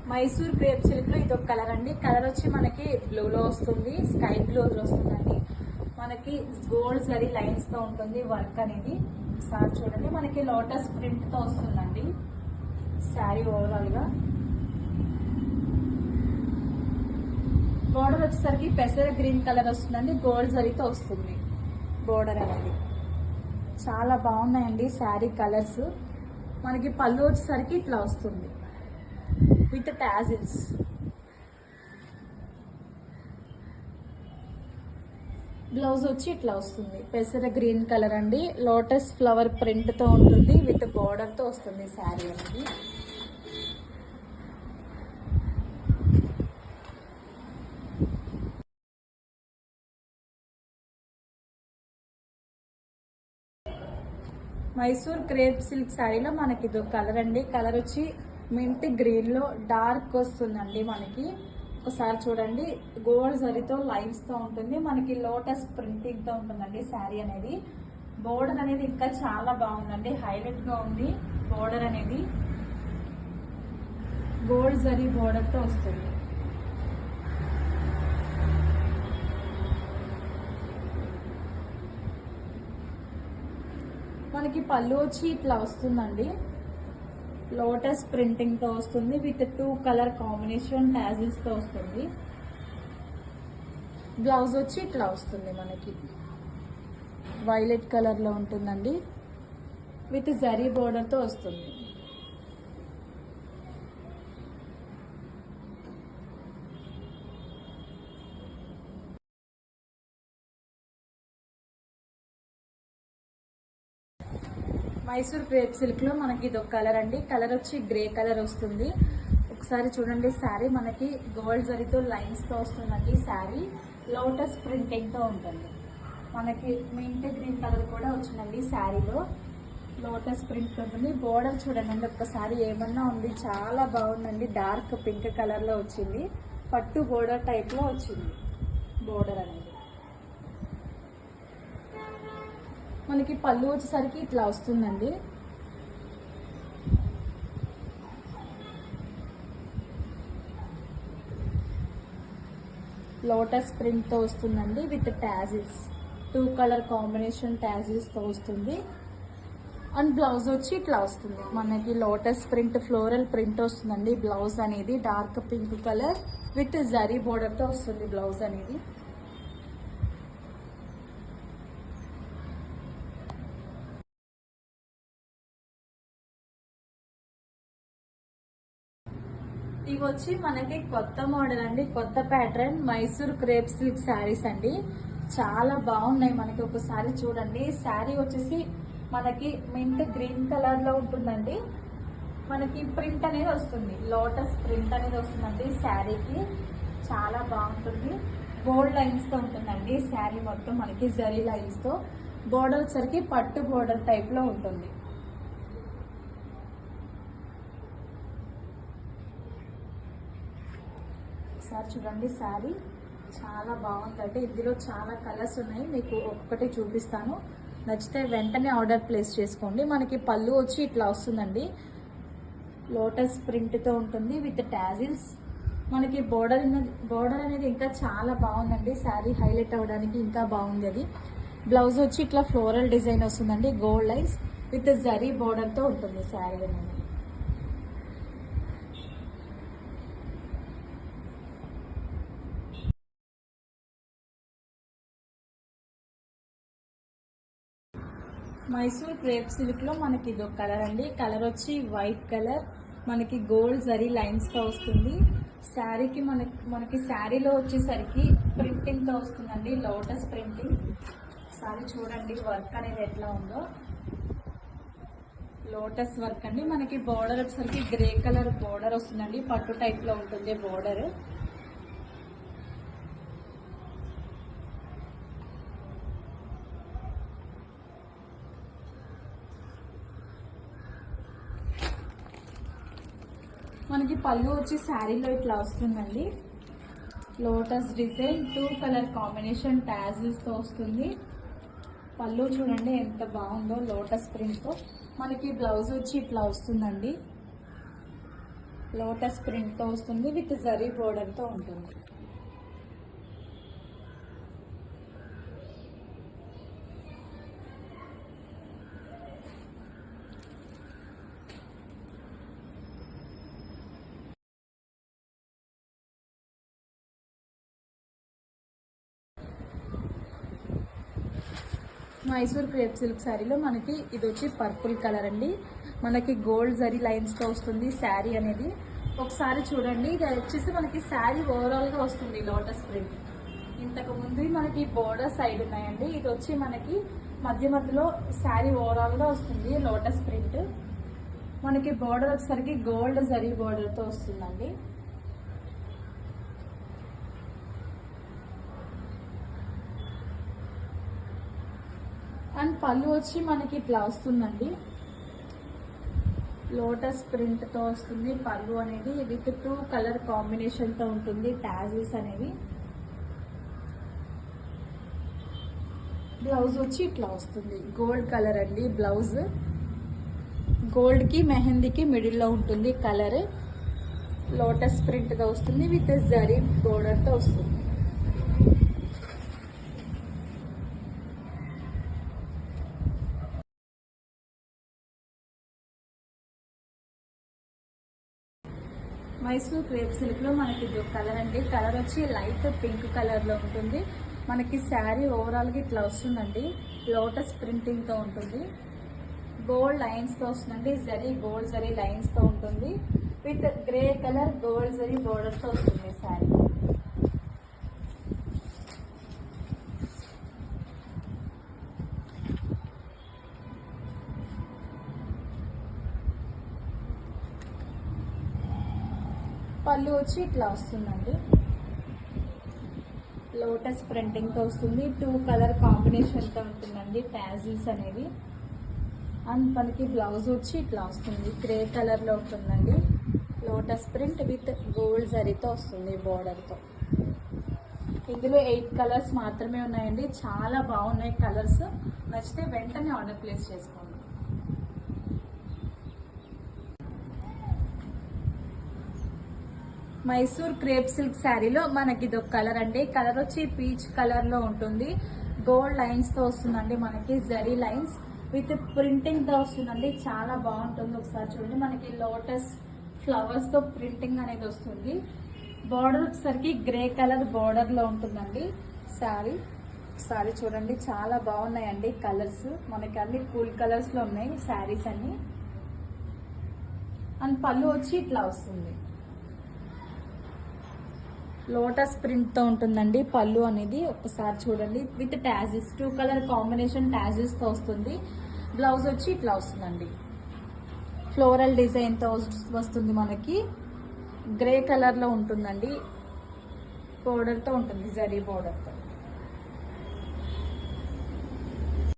Mysore crepe silk లో ఇది ఒక కలర్ అండి. కలర్ వచ్చి మనకి బ్లూలో వస్తుంది, స్కై బ్లూ వస్తుందండి. మనకి గోల్డ్ జరీ లైన్స్ తో ఉంటుంది వర్క్ అనేది. సార్ చూడండి, మనకి లోటస్ ప్రింట్ తో వస్తుందండి శారీ ఓవరాల్ గా. బోర్డర్ వచ్చేసరికి పెసర గ్రీన్ కలర్ వస్తుందండి, గోల్డ్ జరీతో వస్తుంది బోర్డర్ అనేది. చాలా బాగున్నాయండి శారీ కలర్స్. మనకి పళ్ళు వచ్చేసరికి ఇట్లా వస్తుంది విత్ టాజిల్స్. బ్లౌజ్ వచ్చి ఇట్లా వస్తుంది, పెసర గ్రీన్ కలర్ అండి. లోటస్ ఫ్లవర్ ప్రింట్ తో ఉంటుంది, విత్ బోర్డర్ తో వస్తుంది శారీ అనేది. మైసూర్ క్రేప్ సిల్క్ శారీలో మనకి ఇది కలర్ అండి. కలర్ వచ్చి మింట్ గ్రీన్ లో డార్క్ వస్తుందండి మనకి. ఒకసారి చూడండి, గోల్డ్ జరీతో లైన్స్ తో ఉంటుంది, మనకి లోటస్ ప్రింటింగ్ తో ఉంటుందండి శారీ అనేది. బోర్డర్ అనేది ఇంకా చాలా బాగుందండి, హైలైట్ గా ఉంది బోర్డర్ అనేది. గోల్డ్ జరీ బోర్డర్ తో వస్తుంది. మనకి పళ్ళు వచ్చి ఇట్లా వస్తుందండి, లోటస్ ప్రింటింగ్ తో వస్తుంది, విత్ 2 కలర్ కాంబినేషన్ టాజిల్స్ తో వస్తుంది. బ్లౌజ్ వచ్చి ఇట్లా వస్తుంది మనకి, వైలెట్ కలర్ లో ఉంటుందండి, విత్ జరీ బోర్డర్ తో వస్తుంది. మైసూర్ క్రేప్ సిల్క్ లో మనకి ఇది ఒక కలర్ అండి. కలర్ వచ్చి గ్రే కలర్ వస్తుంది. ఒకసారి చూడండి, శారీ మనకి గోల్డ్ జరీతో లైన్స్ తో వస్తుందండి శారీ. లోటస్ ప్రింటింగ్ తో ఉంటుంది. మనకి మింట్ గ్రీన్ కలర్ కూడా వచ్చిందండి శారీలో. లోటస్ ప్రింట్ ఉంటుంది. బోర్డర్ చూడండి ఒక్కసారి, ఏమన్నా ఉంది, చాలా బాగుందండి. డార్క్ పింక్ కలర్ లో వచ్చింది, పట్టు బోర్డర్ టైప్ లో వచ్చింది బోర్డర్ అనేది. మనకి పళ్ళు వచ్చేసరికి ఇట్లా వస్తుందండి. లోటస్ ప్రింట్ తో వస్తుందండి, with tassels. 2 colour combination tassels తో వస్తుంది. అండ్ బ్లౌజ్ వచ్చి ఇట్లా వస్తుంది మనకి, లోటస్ ప్రింట్ ఫ్లోరల్ ప్రింట్ వస్తుందండి. బ్లౌజ్ అనేది dark pink colour with zari border తో వస్తుంది బ్లౌజ్ అనేది. ఇవి వచ్చి మనకి కొత్త మోడల్ అండి, కొత్త pattern Mysore crepe silk saris అండి. చాలా బాగున్నాయి. మనకి ఒకసారి చూడండి, శారీ వచ్చేసి మనకి మింట్ గ్రీన్ కలర్ లో ఉంటుందండి. మనకి ప్రింట్ అనేది వస్తుంది, లోటస్ ప్రింట్ అనేది వస్తుందండి శారీకి. చాలా బాగుంటుంది. గోల్డ్ లైన్స్ తో ఉంటుందండి శారీ మొత్తం, మనకి జరీ లైన్స్ తో. బోర్డర్ వచ్చరికి పట్టు బోర్డర్ టైప్ లో ఉంటుంది. ఒకసారి చూడండి, శారీ చాలా బాగుందండి. ఇందులో చాలా కలర్స్ ఉన్నాయి, మీకు ఒక్కటి చూపిస్తాను. నచ్చితే వెంటనే ఆర్డర్ ప్లేస్ చేసుకోండి. మనకి పళ్ళు వచ్చి ఇట్లా వస్తుందండి, లోటస్ ప్రింట్తో ఉంటుంది, విత్ టాజిల్స్. మనకి బోర్డర్ అనేది ఇంకా చాలా బాగుందండి. శారీ హైలైట్ అవ్వడానికి ఇంకా బాగుంది అది. బ్లౌజ్ వచ్చి ఇట్లా ఫ్లోరల్ డిజైన్ వస్తుందండి, గోల్డ్ లైన్స్ విత్ జరీ బోర్డర్తో ఉంటుంది శారీ అనేది. మైసూర్ క్రేప్ సిల్క్ లో మనకి ఇది ఒక కలర్ అండి. కలర్ వచ్చి వైట్ కలర్, మనకి గోల్డ్ జరీ లైన్స్ తో వస్తుంది. శారీకి మనకి శారీలో వచ్చేసరికి ప్రింటింగ్ తో వస్తుందండి, లోటస్ ప్రింటింగ్. శారీ చూడండి వర్క్ అనేది ఎట్లా ఉందో, లోటస్ వర్క్ అండి. మనకి బోర్డర్ వచ్చేసరికి గ్రే కలర్ బోర్డర్ వస్తుందండి, పట్టు టైప్ లో ఉంటుంది బోర్డర్. మనకి పళ్ళు వచ్చి శారీలో ఇట్లా వస్తుందండి, lotus design 2 colour combination tassels తో వస్తుంది. పళ్ళు చూడండి ఎంత బాగుందో లోటస్ ప్రింట్ తో. మనకి బ్లౌజ్ వచ్చి ఇట్లా వస్తుందండి. లోటస్ ప్రింట్తో వస్తుంది విత్ జరీ బోర్డర్తో ఉంటుంది. మైసూర్ క్రేప్ సిల్క్ శారీలో మనకి ఇది వచ్చి పర్పుల్ కలర్ అండి. మనకి గోల్డ్ జరీ లైన్స్తో వస్తుంది శారీ అనేది. ఒకసారి చూడండి, ఇది వచ్చేసి మనకి శారీ ఓవరాల్గా వస్తుంది లోటస్ ప్రింట్. ఇంతకు ముందు మనకి బోర్డర్ సైడ్ ఉన్నాయండి. ఇది వచ్చి మనకి మధ్యలో శారీ ఓవరాల్గా వస్తుంది లోటస్ ప్రింట్. మనకి బోర్డర్ వచ్చేసరికి గోల్డ్ జరీ బోర్డర్తో వస్తుందండి. అండ్ పళ్ళు వచ్చి మనకి ఇట్లా వస్తుందండి, లోటస్ ప్రింట్తో వస్తుంది పళ్ళు అనేది. విత్ 2 కలర్ కాంబినేషన్తో ఉంటుంది టాజిల్స్ అనేవి. బ్లౌజ్ వచ్చి ఇట్లా వస్తుంది, గోల్డ్ కలర్ అండి బ్లౌజ్. గోల్డ్కి మెహందీకి మిడిల్లో ఉంటుంది కలర్. లోటస్ ప్రింట్తో వస్తుంది విత్ జరీ బోర్డర్తో వస్తుంది. మైసూర్ క్రేప్ సిల్క్లో మనకి ఇది కలర్ అండి. కలర్ వచ్చి లైట్ పింక్ కలర్లో ఉంటుంది. మనకి శారీ ఓవరాల్గా ఇట్లా వస్తుందండి, లోటస్ ప్రింటింగ్తో ఉంటుంది. గోల్డ్ లైన్స్తో వస్తుందండి, గోల్డ్ జరీ లైన్స్తో ఉంటుంది. With grey colour gold zari బోర్డర్తో వస్తుంది శారీ. పళ్ళు వచ్చి ఇట్లా వస్తుందండి, లోటస్ ప్రింటింగ్తో వస్తుంది. 2 కలర్ కాంబినేషన్తో ఉంటుందండి టాజిల్స్ అనేవి. అండ్ మనకి బ్లౌజ్ వచ్చి ఇట్లా వస్తుంది, గ్రే కలర్లో ఉంటుందండి. లోటస్ ప్రింట్ విత్ గోల్డ్ జరీతో వస్తుంది బోర్డర్తో. ఇందులో 8 కలర్స్ మాత్రమే ఉన్నాయండి. చాలా బాగున్నాయి కలర్స్. నచ్చితే వెంటనే ఆర్డర్ ప్లేస్ చేసుకోండి. మైసూర్ క్రేప్ సిల్క్ శారీలో మనకి ఇది ఒక కలర్ అండి. కలర్ వచ్చి పీచ్ కలర్ లో ఉంటుంది, గోల్డ్ లైన్స్ తో వస్తుందండి. మనకి జరీ లైన్స్ విత్ ప్రింటింగ్ తో వస్తుందండి. చాలా బాగుంటుంది. ఒకసారి చూడండి, మనకి లోటస్ ఫ్లవర్స్ తో ప్రింటింగ్ అనేది వస్తుంది. బార్డర్ వచ్చేసరికి గ్రే కలర్ బార్డర్ లో ఉంటుందండి శారీ. ఒకసారి చూడండి, చాలా బాగున్నాయండి కలర్స్. మనకి అన్ని కూల్ కలర్స్ లో ఉన్నాయి శారీస్ అన్ని. అండ్ పళ్ళు వచ్చి ఇట్లా వస్తుంది, లోటస్ ప్రింట్తో ఉంటుందండి పళ్ళు అనేది. ఒకసారి చూడండి, విత్ టాజిల్స్ 2 కలర్ కాంబినేషన్ టాజిల్స్తో వస్తుంది. బ్లౌజ్ వచ్చి ఇట్లా వస్తుందండి, ఫ్లోరల్ డిజైన్తో వస్తుంది. మనకి గ్రే కలర్లో ఉంటుందండి, బోర్డర్తో ఉంటుంది జరీ బోర్డర్తో.